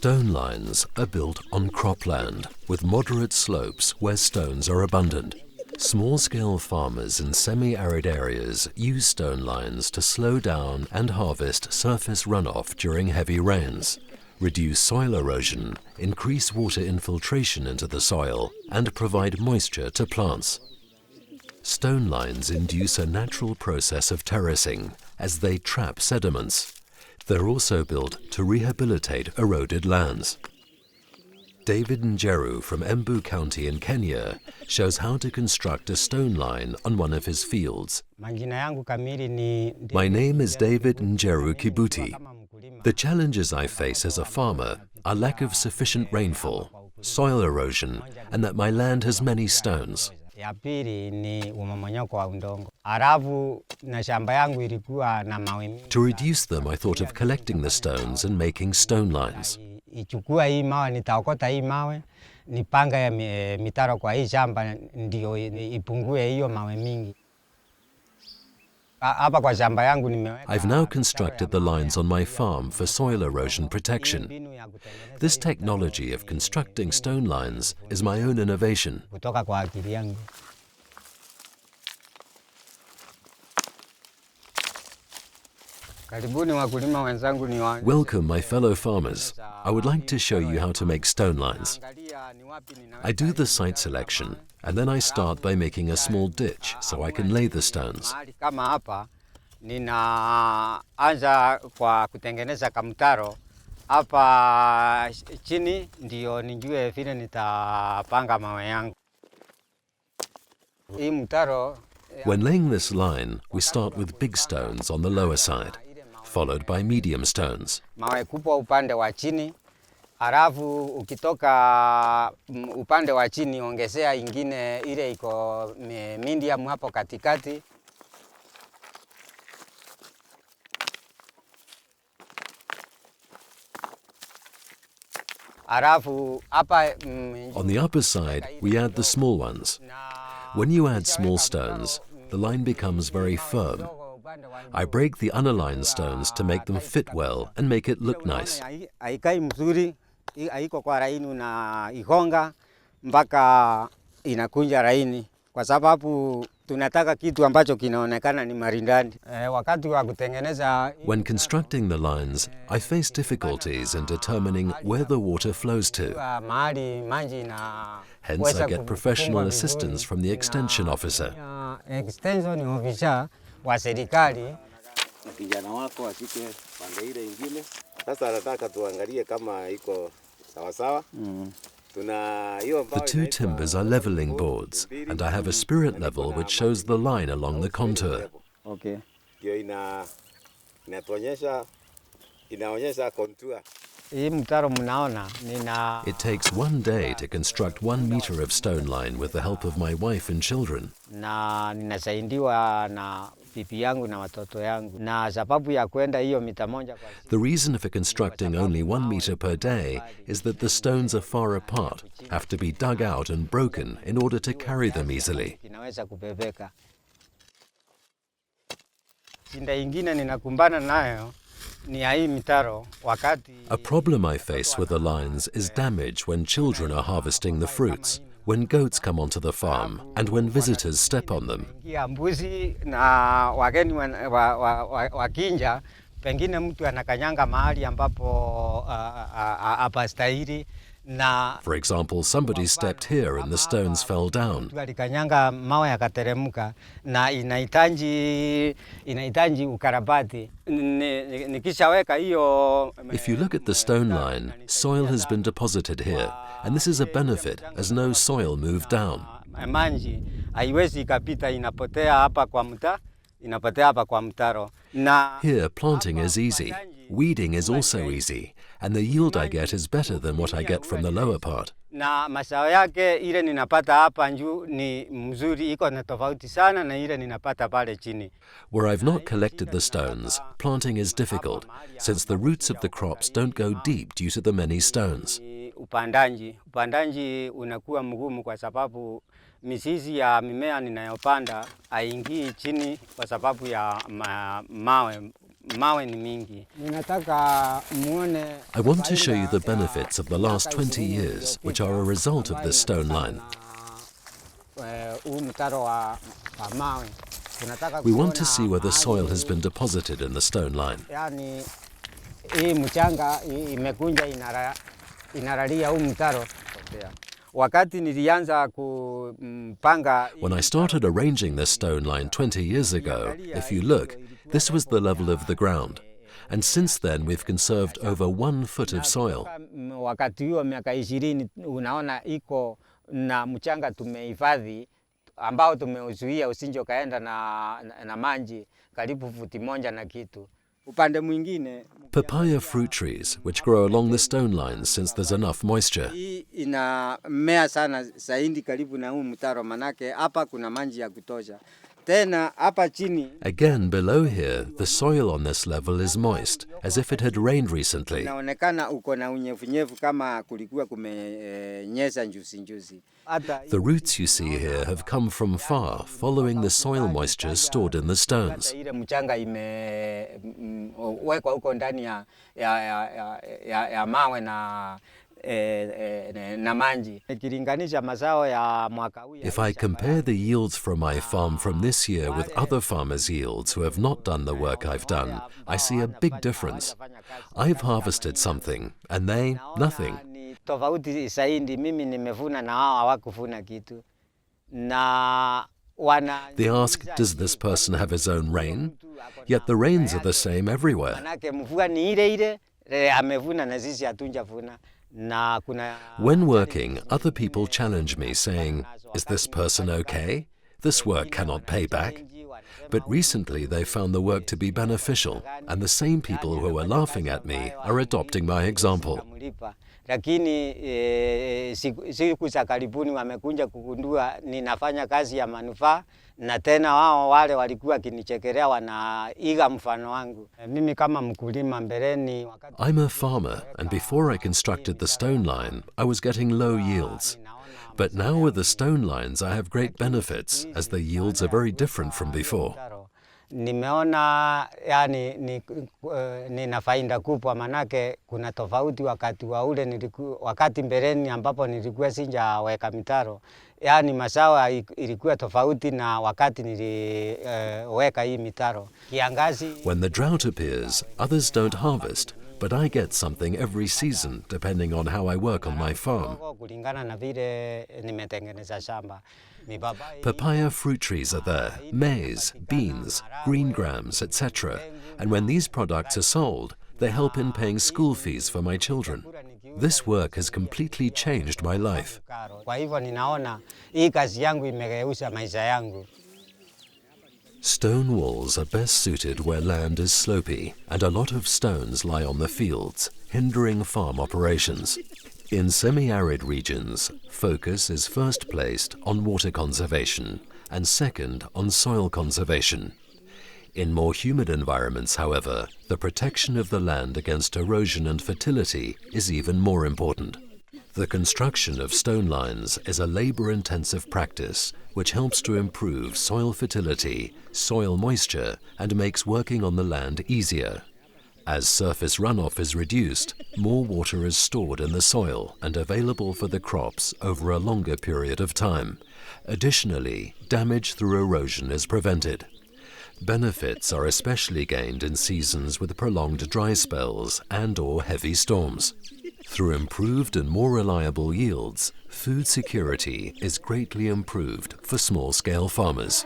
Stone lines are built on cropland with moderate slopes where stones are abundant. Small-scale farmers in semi-arid areas use stone lines to slow down and harvest surface runoff during heavy rains, reduce soil erosion, increase water infiltration into the soil, and provide moisture to plants. Stone lines induce a natural process of terracing as they trap sediments. They're also built to rehabilitate eroded lands. David Njeru from Embu County in Kenya shows how to construct a stone line on one of his fields. My name is David Njeru Kibuti. The challenges I face as a farmer are lack of sufficient rainfall, soil erosion, and that my land has many stones. To reduce them, I thought of collecting the stones and making stone lines. I've now constructed the lines on my farm for soil erosion protection. This technology of constructing stone lines is my own innovation. Welcome, my fellow farmers. I would like to show you how to make stone lines. I do the site selection, and then I start by making a small ditch so I can lay the stones. When laying this line, we start with big stones on the lower side, followed by medium stones. Alafu ukitoka upande wa chini ongezea ingine ile iko medium hapo katikati. Alafu hapa on the upper side we add the small ones. When you add small stones, the line becomes very firm. I break the unaligned stones to make them fit well and make it look nice. Haiko kwa laini unaigonga mpaka inakunja laini kwa sababu tunataka kitu ambacho kinaonekana ni marindani. Wakati wa kutengeneza When constructing the lines, I face difficulties in determining where the water flows to. Hence I get professional assistance from the extension officer. Extension officer wa serikali kijana wako ashike pande ile nyingine. Sasa anataka tuangalie kama iko sawa sawa. The two timbers are leveling boards, and I have a spirit level which shows the line along the contour. Okay. It takes 1 day to construct 1 meter of stone line with the help of my wife and children. The reason for constructing only 1 meter per day is that the stones are far apart, have to be dug out and broken in order to carry them easily. A problem I face with the lines is damage when children are harvesting the fruits, when goats come onto the farm, and when visitors step on them. For example, somebody stepped here and the stones fell down. If you look at the stone line, soil has been deposited here, and this is a benefit as no soil moved down. Here, planting is easy. Weeding is also easy, and the yield I get is better than what I get from the lower part. Where I've not collected the stones, planting is difficult, since the roots of the crops don't go deep due to the many stones. Upandaji unakuwa mgumu kwa sababu mizizi ya mimea ninayopanda haingii chini kwa sababu ya mawe mawe ni mingi. Ninataka muone. I want to show you the benefits of the last 20 years, which are a result of this stone line. We want to see where the soil has been deposited in the stone line. Hii mchanga imekunja inaralia huu mtaro. Wakati nilianza kupanga. When I started arranging this stone line 20 years ago, if you look, this was the level of the ground. And since then we've conserved over 1 foot of soil. Wakati huo miaka 20 unaona iko na mchanga tumehifadhi ambao tumeuzuia usinjo kaenda na maji karibu futi moja na kitu. Upande mwingine papaya fruit trees, which grow along the stone lines since there's enough moisture. Hii inamea sana zaidi karibu na huu mtaro manake hapa kuna maji ya kutosha. Tena hapa chini. Again, below here, the soil on this level is moist, as if it had rained recently. Inaonekana uko na unyevunyevu kama kulikuwa kumenyesha njuzi. The roots you see here have come from far, following the soil moisture stored in the stones. Ile mchanga imewekwa huko ndani ya mawe na maji. Nikilinganisha mazao ya mwaka huu. If I compare the yields from my farm from this year with other farmers' yields who have not done the work I've done, I see a big difference. I've harvested something, and they, nothing. Tofauti zaidi, mimi nimevuna na hao hawakuvuna kitu. They ask, does this person have his own rain? Yet the rains are the same everywhere. When working, other people challenge me, saying, is this person okay? This work cannot pay back. But recently they found the work to be beneficial, and the same people who were laughing at me are adopting my example. Lakini siku za karibuni wamekuja kugundua ninafanya kazi ya manufaa na tena wale walikuwa kinichekelea wanaiga mfano wangu. Mimi kama mkulima mbeleni. I'm a farmer, and before I constructed the stone line, I was getting low yields. But now with the stone lines, I have great benefits, as the yields are very different from before. Nimeona nina faida kubwa manake kuna tofauti wakati wa ule wakati mbeleni ambapo nilikuwa sijaweka mitaro. Mazao ilikuwa tofauti na wakati niliweka hii mitaro. Kiangazi. When the drought appears, others don't harvest, but I get something every season depending on how I work on my farm. Kulingana na vile nimetengeneza shamba. Papaya fruit trees are there, maize, beans, green grams, etc. And when these products are sold, they help in paying school fees for my children. This work has completely changed my life. Stone walls are best suited where land is slopey and a lot of stones lie on the fields, hindering farm operations. In semi-arid regions, focus is first placed on water conservation and second on soil conservation. In more humid environments, however, the protection of the land against erosion and fertility is even more important. The construction of stone lines is a labor-intensive practice which helps to improve soil fertility, soil moisture, and makes working on the land easier. As surface runoff is reduced, more water is stored in the soil and available for the crops over a longer period of time. Additionally, damage through erosion is prevented. Benefits are especially gained in seasons with prolonged dry spells and/or heavy storms. Through improved and more reliable yields, food security is greatly improved for small-scale farmers.